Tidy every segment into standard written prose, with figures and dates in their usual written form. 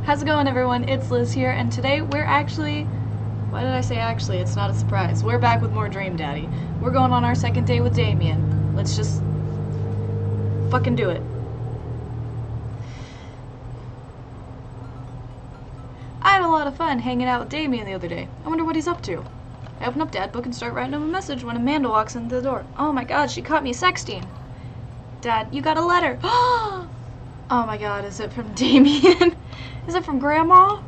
How's it going, everyone? It's Liz here, and today we're actually... Why did I say actually? It's not a surprise. We're back with more Dream Daddy. We're going on our second date with Damien. Let's just... fucking do it. I had a lot of fun hanging out with Damien the other day. I wonder what he's up to. I open up Dad book and start writing him a message when Amanda walks into the door. Oh my god, she caught me sexting. Dad, you got a letter. Oh my god, is it from Damien? Is it from Grandma?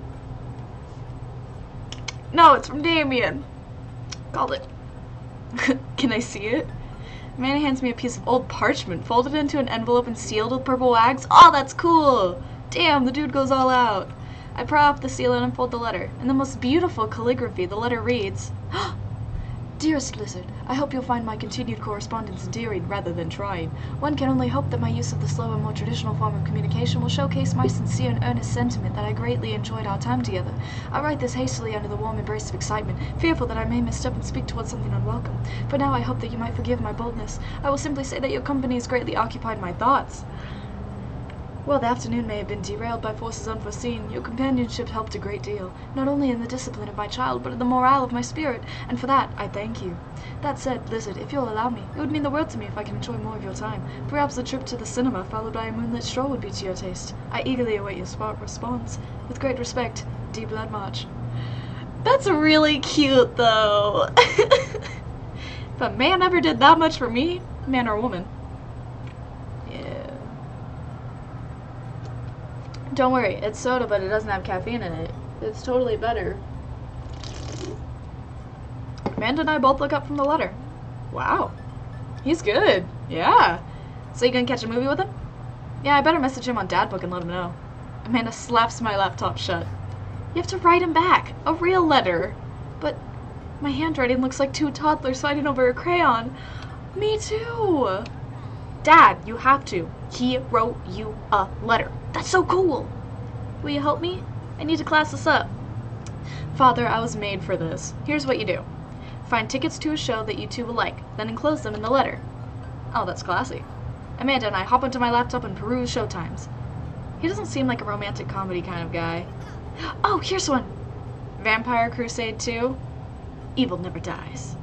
No, it's from Damien. Called it. Can I see it? Amanda hands me a piece of old parchment, folded into an envelope and sealed with purple wax. Oh, that's cool! Damn, the dude goes all out. I pry off the seal and unfold the letter. In the most beautiful calligraphy, the letter reads, Dearest Lizard, I hope you'll find my continued correspondence endearing rather than trying. One can only hope that my use of the slow and more traditional form of communication will showcase my sincere and earnest sentiment that I greatly enjoyed our time together. I write this hastily under the warm embrace of excitement, fearful that I may misstep and speak towards something unwelcome. For now I hope that you might forgive my boldness. I will simply say that your company has greatly occupied my thoughts. While the afternoon may have been derailed by forces unforeseen, your companionship helped a great deal, not only in the discipline of my child, but in the morale of my spirit, and for that I thank you. That said, Lizard, if you'll allow me, it would mean the world to me if I can enjoy more of your time. Perhaps a trip to the cinema followed by a moonlit stroll would be to your taste. I eagerly await your response. With great respect, D. Blood March. That's really cute, though. If a man ever did that much for me, man or woman. Don't worry, it's soda, but it doesn't have caffeine in it. It's totally better. Amanda and I both look up from the letter. Wow. He's good. Yeah. So you gonna catch a movie with him? Yeah, I better message him on Dad book and let him know. Amanda slaps my laptop shut. You have to write him back. A real letter. But my handwriting looks like two toddlers fighting over a crayon. Me too. Dad, you have to. He wrote you a letter. That's so cool. Will you help me? I need to class this up. Father, I was made for this. Here's what you do. Find tickets to a show that you two will like, then enclose them in the letter. Oh, that's classy. Amanda and I hop onto my laptop and peruse showtimes. He doesn't seem like a romantic comedy kind of guy. Oh, here's one. Vampire Crusade 2. Evil Never Dies.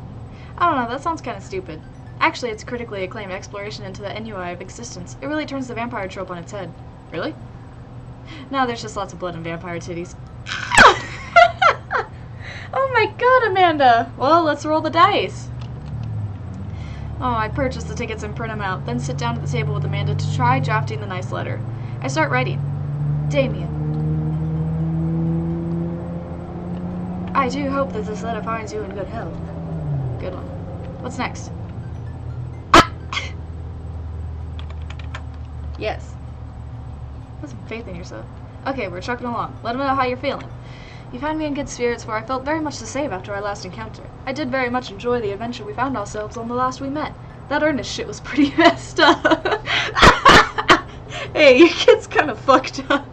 I don't know, that sounds kind of stupid. Actually, it's a critically acclaimed exploration into the ennui of existence. It really turns the vampire trope on its head. Really? No, there's just lots of blood and vampire titties. Oh my god, Amanda! Well, let's roll the dice. Oh, I purchase the tickets and print them out, then sit down at the table with Amanda to try drafting the nice letter. I start writing. Damien. I do hope that this letter finds you in good health. Good one. What's next? Yes. Have some faith in yourself. Okay, we're trucking along. Let him know how you're feeling. You found me in good spirits, for I felt very much the same after our last encounter. I did very much enjoy the adventure we found ourselves on the last we met. That earnest shit was pretty messed up. Hey, your kid's kind of fucked up.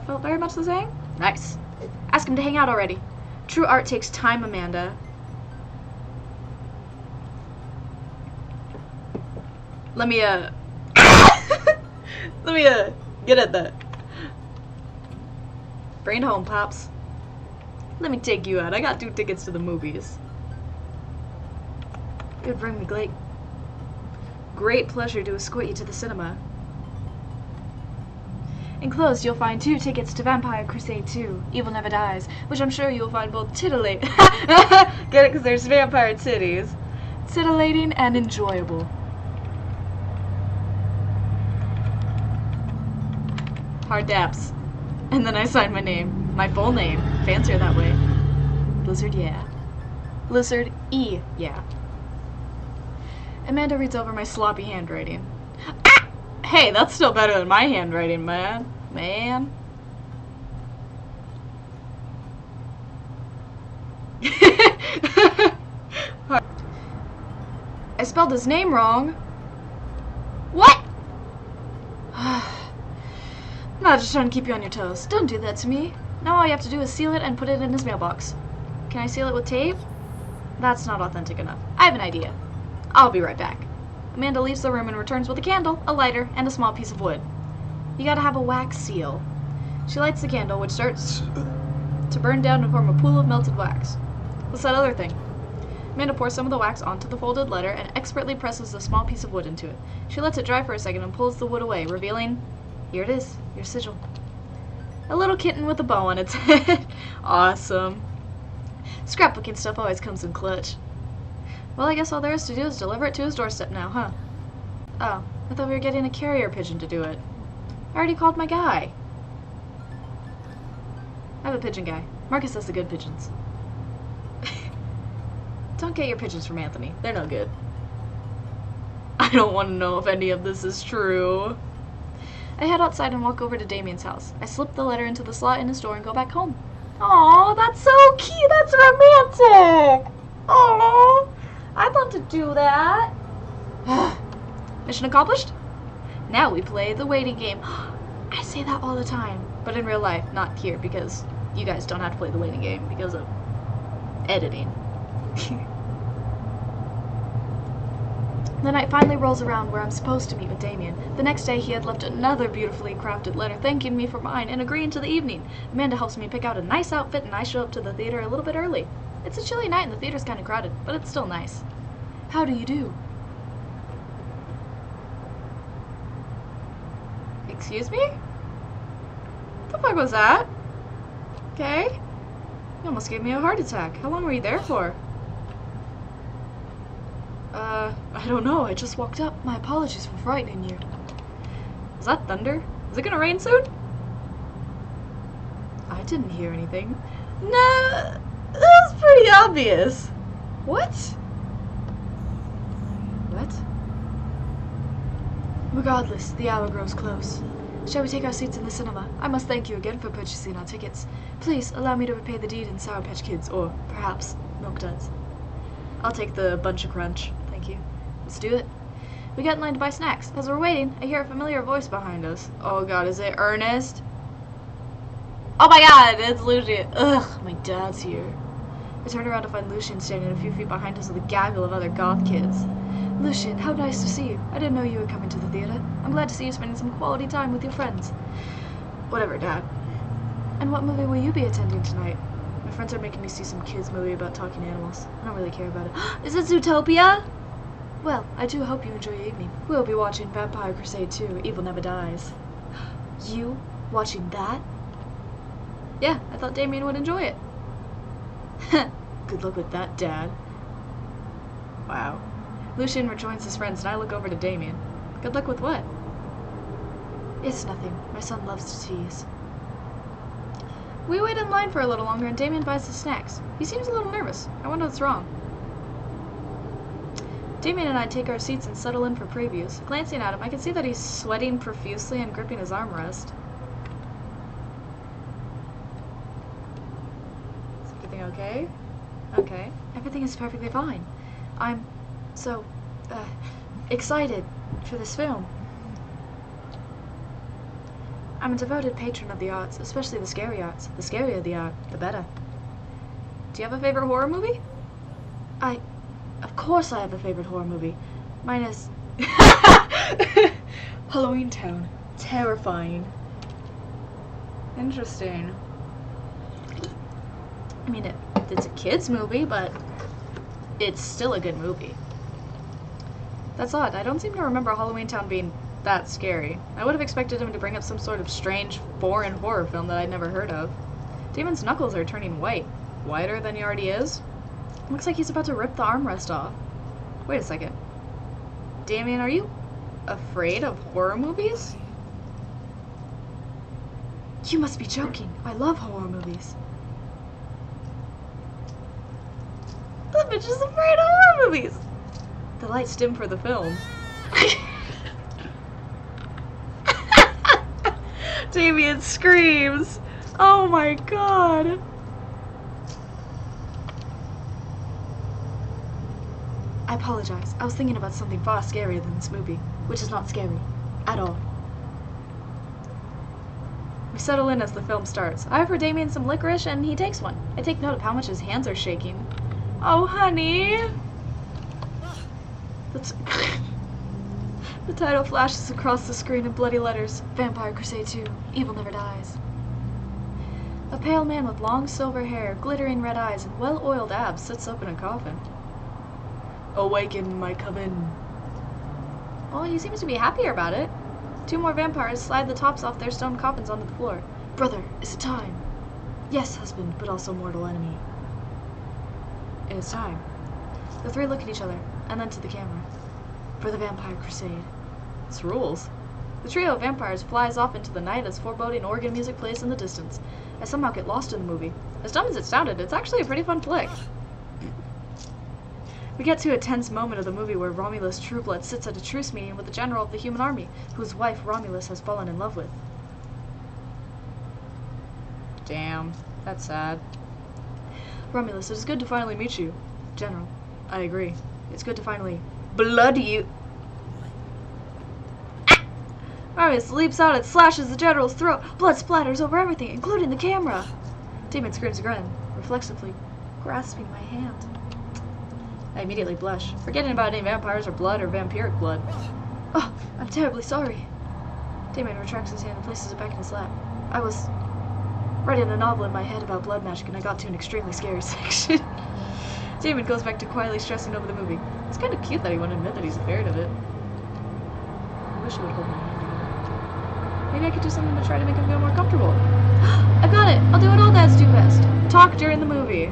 Felt very much the same? Nice. Ask him to hang out already. True art takes time, Amanda. Let me, get at that. Bring it home, Pops. Let me take you out. I got 2 tickets to the movies. It would bring me great pleasure to escort you to the cinema. Enclosed, you'll find 2 tickets to Vampire Crusade 2, Evil Never Dies, which I'm sure you'll find both titillating. Get it? Because there's vampire titties. Titillating and enjoyable. Hard daps. And then I sign my name. My full name. Fancier that way. Lizard, yeah. Lizard, E, yeah. Amanda reads over my sloppy handwriting. Ah! Hey, that's still better than my handwriting, man. I spelled his name wrong. What? I'm not just trying to keep you on your toes. Don't do that to me. Now all you have to do is seal it and put it in his mailbox. Can I seal it with tape? That's not authentic enough. I have an idea. I'll be right back. Amanda leaves the room and returns with a candle, a lighter, and a small piece of wood. You gotta have a wax seal. She lights the candle, which starts to burn down and form a pool of melted wax. What's that other thing? Amanda pours some of the wax onto the folded letter and expertly presses a small piece of wood into it. She lets it dry for a second and pulls the wood away, revealing, here it is, your sigil. A little kitten with a bow on its head. Awesome. Scrapbooking stuff always comes in clutch. Well, I guess all there is to do is deliver it to his doorstep now, huh? Oh, I thought we were getting a carrier pigeon to do it. I already called my guy. I have a pigeon guy. Marcus has the good pigeons. Don't get your pigeons from Anthony. They're no good. I don't want to know if any of this is true. I head outside and walk over to Damien's house. I slip the letter into the slot in his door and go back home. Aw, that's so cute. That's romantic. Aw, I'd love to do that. Mission accomplished? Now we play the waiting game. I say that all the time, but in real life, not here, because you guys don't have to play the waiting game because of editing. The night finally rolls around where I'm supposed to meet with Damien. The next day he had left another beautifully crafted letter thanking me for mine and agreeing to the evening. Amanda helps me pick out a nice outfit and I show up to the theater a little bit early. It's a chilly night and the theater's kind of crowded, but it's still nice. How do you do? Excuse me? What the fuck was that? Okay. You almost gave me a heart attack. How long were you there for? I don't know. I just walked up. My apologies for frightening you. Was that thunder? Is it gonna rain soon? I didn't hear anything. Nah, that's pretty obvious. What? What? Regardless, the hour grows close. Shall we take our seats in the cinema? I must thank you again for purchasing our tickets. Please allow me to repay the deed in Sour Patch Kids, or perhaps Milk Duds. I'll take the bunch of crunch, thank you. Let's do it. We get in line to buy snacks. As we're waiting, I hear a familiar voice behind us. Oh god, is it Ernest? Oh my god, it's Lucian. Ugh, my dad's here. I turn around to find Lucian standing a few feet behind us with a gaggle of other goth kids. Lucian, how nice to see you. I didn't know you were coming to the theater. I'm glad to see you spending some quality time with your friends. Whatever, Dad. And what movie will you be attending tonight? My friends are making me see some kids movie about talking animals. I don't really care about it. Is it Zootopia? Well, I do hope you enjoy your evening. We'll be watching Vampire Crusade 2, Evil Never Dies. You? Watching that? Yeah, I thought Damien would enjoy it. Good luck with that, Dad. Wow. Lucian rejoins his friends and I look over to Damien. Good luck with what? It's nothing. My son loves to tease. We wait in line for a little longer and Damien buys the snacks. He seems a little nervous. I wonder what's wrong. Damien and I take our seats and settle in for previews. Glancing at him, I can see that he's sweating profusely and gripping his armrest. Is everything okay? Okay. Everything is perfectly fine. I'm so, excited for this film. I'm a devoted patron of the arts, especially the scary arts. The scarier the art, the better. Do you have a favorite horror movie? Of course I have a favorite horror movie. Mine is Halloween Town. Terrifying. Interesting. I mean, it's a kid's movie, but it's still a good movie. That's odd. I don't seem to remember Halloween Town being that scary. I would have expected him to bring up some sort of strange foreign horror film that I'd never heard of. Damon's knuckles are turning white. Whiter than he already is? Looks like he's about to rip the armrest off. Wait a second. Damien, are you afraid of horror movies? You must be joking. I love horror movies. That bitch is afraid of horror movies! The lights dim for the film. Damien screams. Oh my god. I apologize. I was thinking about something far scarier than this movie, which is not scary at all. We settle in as the film starts. I offer Damien some licorice and he takes one. I take note of how much his hands are shaking. Oh, honey. That's The title flashes across the screen in bloody letters. Vampire Crusade 2. Evil Never Dies. A pale man with long silver hair, glittering red eyes, and well-oiled abs sits up in a coffin. Awaken, my coven. Well, he seems to be happier about it. 2 more vampires slide the tops off their stone coffins onto the floor. Brother, is it time? Yes, husband, but also mortal enemy. It is time. The 3 look at each other, and then to the camera. For the Vampire Crusade. This rules. The trio of vampires flies off into the night as foreboding organ music plays in the distance. I somehow get lost in the movie. As dumb as it sounded, it's actually a pretty fun flick. We get to a tense moment of the movie where Romulus Trueblood sits at a truce meeting with the general of the human army, whose wife Romulus has fallen in love with. Damn, that's sad. Romulus, it is good to finally meet you. General, I agree. It's good to finally blood you. Romulus leaps out and slashes the general's throat. Blood splatters over everything, including the camera. Damien screams again, reflexively grasping my hand. I immediately blush, forgetting about any vampires or blood or vampiric blood. Oh, I'm terribly sorry. Damien retracts his hand and places it back in his lap. I was writing a novel in my head about blood magic and I got to an extremely scary section. Damien goes back to quietly stressing over the movie. It's kind of cute that he won't admit that he's afraid of it. I wish he would hold my hand again. Maybe I could do something to try to make him feel more comfortable. I got it! I'll do what all dads do best. Talk during the movie.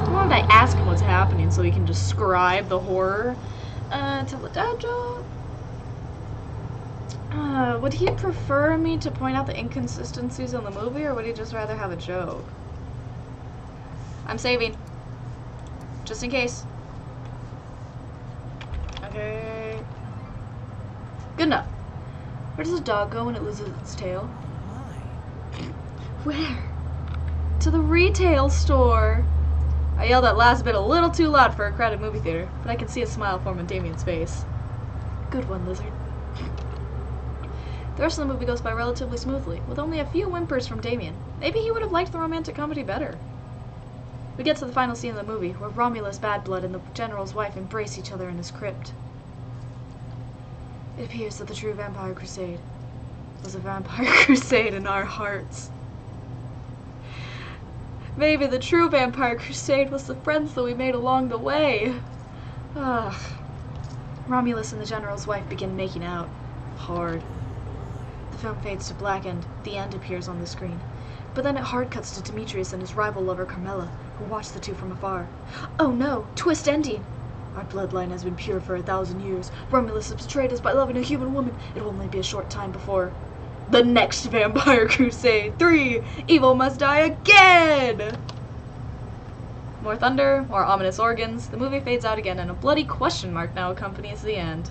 Why don't I ask him what's happening so he can describe the horror? Tell a dad joke. Would he prefer me to point out the inconsistencies in the movie, or would he just rather have a joke? I'm saving. Just in case. Okay. Good enough. Where does a dog go when it loses its tail? Where? To the retail store. I yelled that last bit a little too loud for a crowded movie theater, but I can see a smile form on Damien's face. Good one, lizard. The rest of the movie goes by relatively smoothly, with only a few whimpers from Damien. Maybe he would have liked the romantic comedy better. We get to the final scene of the movie, where Romulus Badblood and the general's wife embrace each other in his crypt. It appears that the true Vampire Crusade was a vampire crusade in our hearts. Maybe the true Vampire Crusade was the friends that we made along the way. Ugh. Romulus and the general's wife begin making out. Hard. The film fades to black and the end appears on the screen. But then it hard cuts to Demetrius and his rival lover Carmela, who watch the two from afar. Oh no! Twist ending! Our bloodline has been pure for 1,000 years. Romulus has betrayed us by loving a human woman. It will only be a short time before the next Vampire Crusade 3! Evil must die again! More thunder, more ominous organs. The movie fades out again, and a bloody question mark now accompanies the end.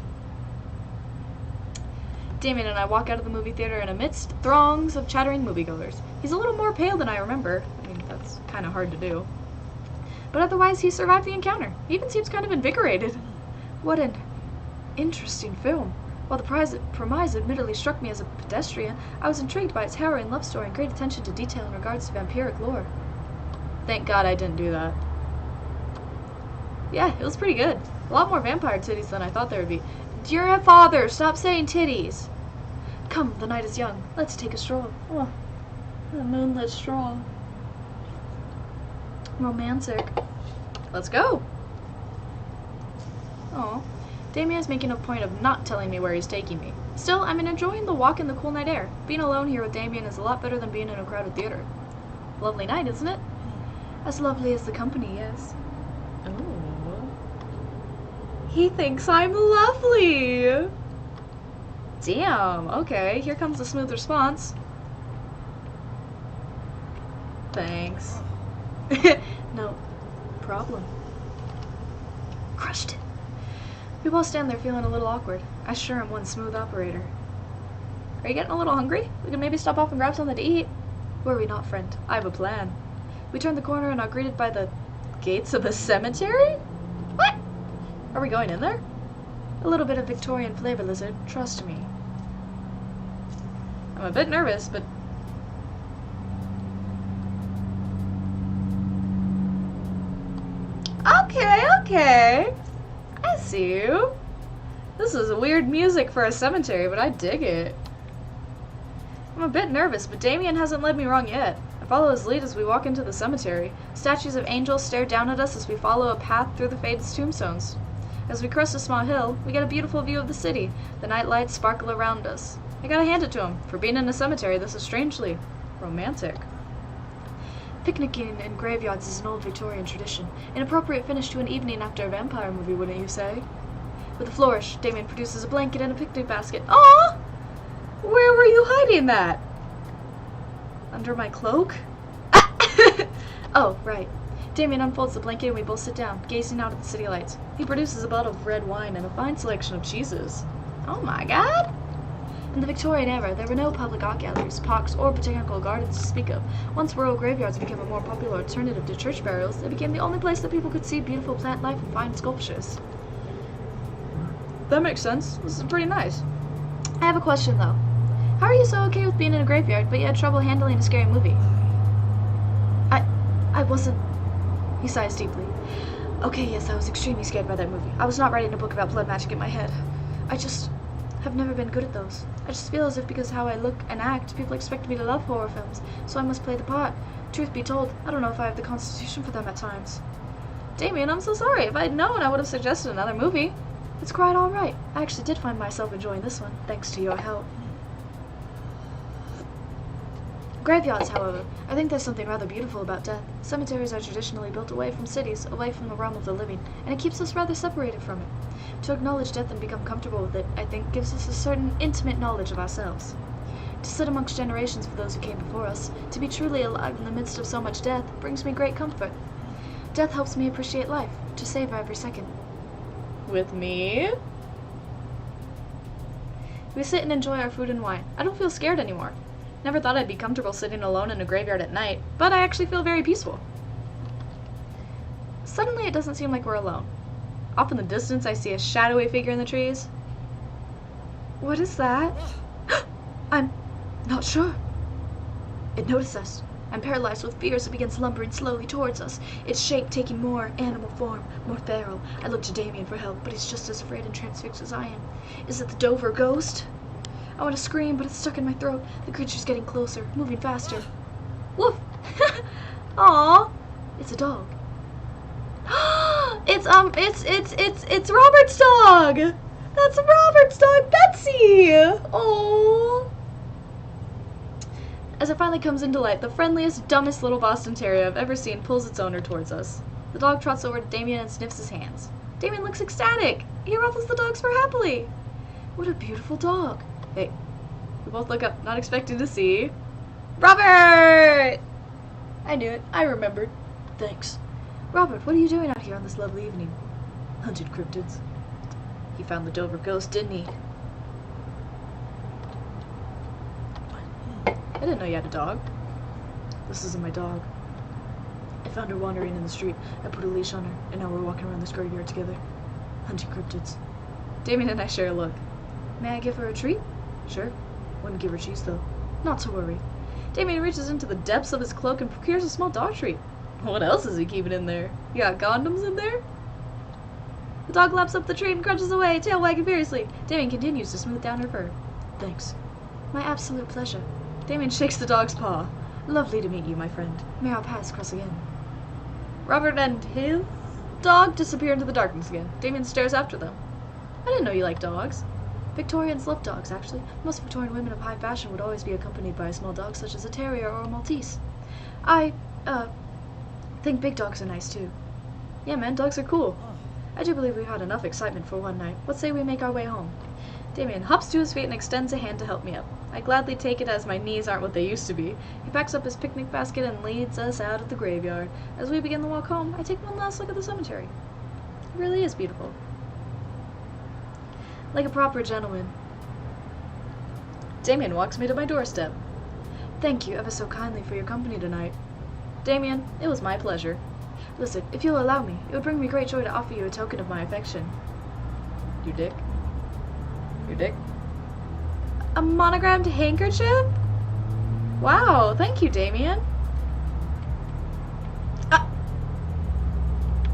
Damien and I walk out of the movie theater in amidst throngs of chattering moviegoers. He's a little more pale than I remember. I mean, that's kind of hard to do. But otherwise, he survived the encounter. He even seems kind of invigorated. What an interesting film. While the premise admittedly struck me as a pedestrian, I was intrigued by its harrowing love story and great attention to detail in regards to vampiric lore. Thank God I didn't do that. Yeah, it was pretty good. A lot more vampire titties than I thought there would be. Dear father, stop saying titties. Come, the night is young. Let's take a stroll. Oh, a moonlit stroll. Romantic. Let's go. Oh, Damien is making a point of not telling me where he's taking me. Still, I'm enjoying the walk in the cool night air. Being alone here with Damien is a lot better than being in a crowded theater. Lovely night, isn't it? As lovely as the company is. Ooh. He thinks I'm lovely. Damn, okay, here comes the smooth response. Thanks. No problem. Crushed it. We both stand there feeling a little awkward. I sure am one smooth operator. Are you getting a little hungry? We can maybe stop off and grab something to eat. Worry not, friend. I have a plan. We turn the corner and are greeted by the gates of a cemetery? What? Are we going in there? A little bit of Victorian flavor, lizard. Trust me. I'm a bit nervous, but... Okay. I see you. This is weird music for a cemetery, but I dig it. I'm a bit nervous, but Damien hasn't led me wrong yet. I follow his lead as we walk into the cemetery. Statues of angels stare down at us as we follow a path through the faded tombstones. As we crest a small hill, we get a beautiful view of the city. The night lights sparkle around us. I gotta hand it to him. For being in a cemetery, this is strangely romantic. Picnicking in graveyards is an old Victorian tradition. An appropriate finish to an evening after a vampire movie, wouldn't you say? With a flourish, Damien produces a blanket and a picnic basket. Aww! Where were you hiding that? Under my cloak? Oh, right. Damien unfolds the blanket and we both sit down, gazing out at the city lights. He produces a bottle of red wine and a fine selection of cheeses. Oh my god! In the Victorian era, there were no public art galleries, parks, or botanical gardens to speak of. Once rural graveyards became a more popular alternative to church burials, they became the only place that people could see beautiful plant life and fine sculptures. That makes sense. This is pretty nice. I have a question, though. How are you so okay with being in a graveyard, but you had trouble handling a scary movie? I wasn't... He sighs deeply. Okay, yes, I was extremely scared by that movie. I was not writing a book about blood magic in my head. I just have never been good at those. I just feel as if because how I look and act, people expect me to love horror films, so I must play the part. Truth be told, I don't know if I have the constitution for them at times. Damien, I'm so sorry. If I'd known, I would have suggested another movie. It's quite alright. I actually did find myself enjoying this one, thanks to your help. Graveyards, however. I think there's something rather beautiful about death. Cemeteries are traditionally built away from cities, away from the realm of the living, and it keeps us rather separated from it. To acknowledge death and become comfortable with it, I think, gives us a certain intimate knowledge of ourselves. To sit amongst generations for those who came before us, to be truly alive in the midst of so much death, brings me great comfort. Death helps me appreciate life, to savor every second. With me? We sit and enjoy our food and wine. I don't feel scared anymore. Never thought I'd be comfortable sitting alone in a graveyard at night, but I actually feel very peaceful. Suddenly it doesn't seem like we're alone. Off in the distance I see a shadowy figure in the trees. What is that? I'm not sure. It noticed us. I'm paralyzed with fear as it begins lumbering slowly towards us, its shape taking more animal form, more feral. I look to Damien for help, but he's just as afraid and transfixed as I am. Is it the Dover ghost? I want to scream, but it's stuck in my throat. The creature's getting closer, moving faster. Woof! Aww! It's a dog. It's Robert's dog! That's Robert's dog, Betsy! Aww! As it finally comes into light, the friendliest, dumbest little Boston Terrier I've ever seen pulls its owner towards us. The dog trots over to Damien and sniffs his hands. Damien looks ecstatic. He ruffles the dog's fur happily. What a beautiful dog. Hey, we both look up, not expecting to see Robert! I knew it. I remembered. Thanks. Robert, what are you doing out here on this lovely evening? Hunted cryptids. He found the Dover ghost, didn't he? I didn't know you had a dog. This isn't my dog. I found her wandering in the street. I put a leash on her, and now we're walking around this graveyard together. Hunting cryptids. Damien and I share a look. May I give her a treat? Sure. Wouldn't give her cheese, though. Not to worry. Damien reaches into the depths of his cloak and procures a small dog treat. What else is he keeping in there? You got condoms in there? The dog laps up the treat and crunches away, tail wagging furiously. Damien continues to smooth down her fur. Thanks. My absolute pleasure. Damien shakes the dog's paw. Lovely to meet you, my friend. May our paths cross again. Robert and his dog disappear into the darkness again. Damien stares after them. I didn't know you liked dogs. Victorians love dogs, actually. Most Victorian women of high fashion would always be accompanied by a small dog such as a terrier or a Maltese. I think big dogs are nice, too. Yeah, man, dogs are cool. I do believe we've had enough excitement for one night. What say we make our way home? Damien hops to his feet and extends a hand to help me up. I gladly take it as my knees aren't what they used to be. He packs up his picnic basket and leads us out of the graveyard. As we begin the walk home, I take one last look at the cemetery. It really is beautiful. Like a proper gentleman. Damien walks me to my doorstep. Thank you ever so kindly for your company tonight. Damien, it was my pleasure. Listen, if you'll allow me, it would bring me great joy to offer you a token of my affection. Your dick? Your dick? A monogrammed handkerchief? Wow, thank you, Damien. I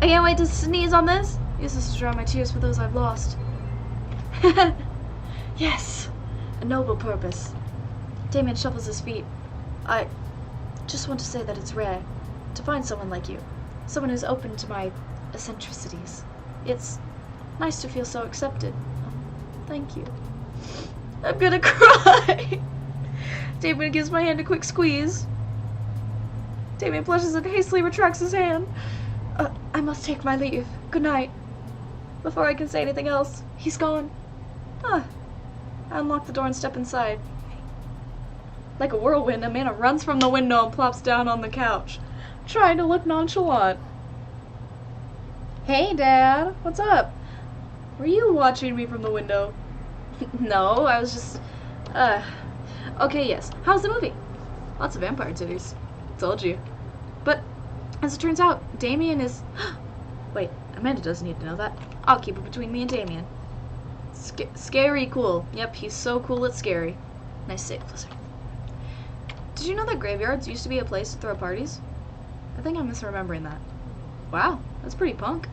can't wait to sneeze on this. Use this to dry my tears for those I've lost. Yes! A noble purpose. Damien shuffles his feet. I just want to say that it's rare to find someone like you. Someone who's open to my eccentricities. It's nice to feel so accepted. Thank you. I'm gonna cry! Damien gives my hand a quick squeeze. Damien blushes and hastily retracts his hand. I must take my leave. Good night. Before I can say anything else, he's gone. I unlock the door and step inside. Like a whirlwind, Amanda runs from the window and plops down on the couch, trying to look nonchalant. Hey, Dad. What's up? Were you watching me from the window? No, I was just... Okay, yes. How's the movie? Lots of vampire titties. Told you. But, as it turns out, Damien is... Wait, Amanda doesn't need to know that. I'll keep it between me and Damien. Scary cool. Yep, he's so cool it's scary. Nice save, Blizzard. Did you know that graveyards used to be a place to throw parties? I think I'm misremembering that. Wow, that's pretty punk.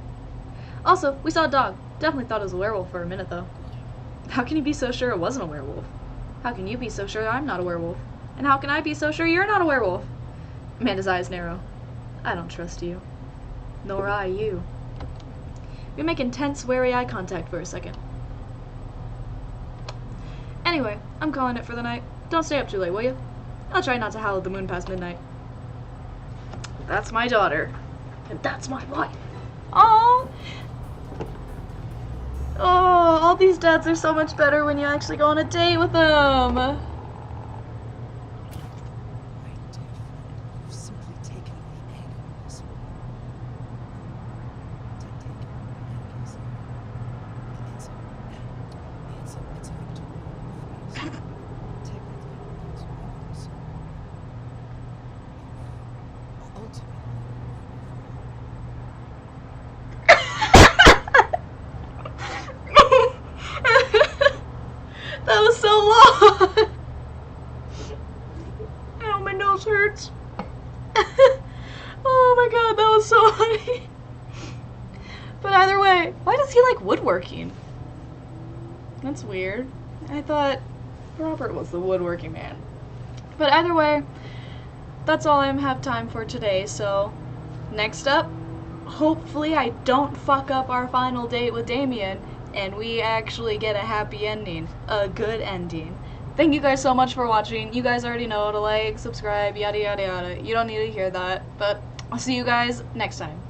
Also, we saw a dog. Definitely thought it was a werewolf for a minute, though. How can you be so sure it wasn't a werewolf? How can you be so sure I'm not a werewolf? And how can I be so sure you're not a werewolf? Amanda's eyes narrow. I don't trust you. Nor I you. We make intense, wary eye contact for a second. Anyway, I'm calling it for the night. Don't stay up too late, will you? I'll try not to howl at the moon past midnight. That's my daughter. And that's my wife. Aww! Oh, all these dads are so much better when you actually go on a date with them. That was so long! Ow, my nose hurts. Oh my god, that was so funny. But either way, why does he like woodworking? That's weird. I thought Robert was the woodworking man. But either way, that's all I have time for today, so next up, hopefully I don't fuck up our final date with Damien and we actually get a happy ending. A good ending. Thank you guys so much for watching. You guys already know to like, subscribe, yada yada yada. You don't need to hear that, but I'll see you guys next time.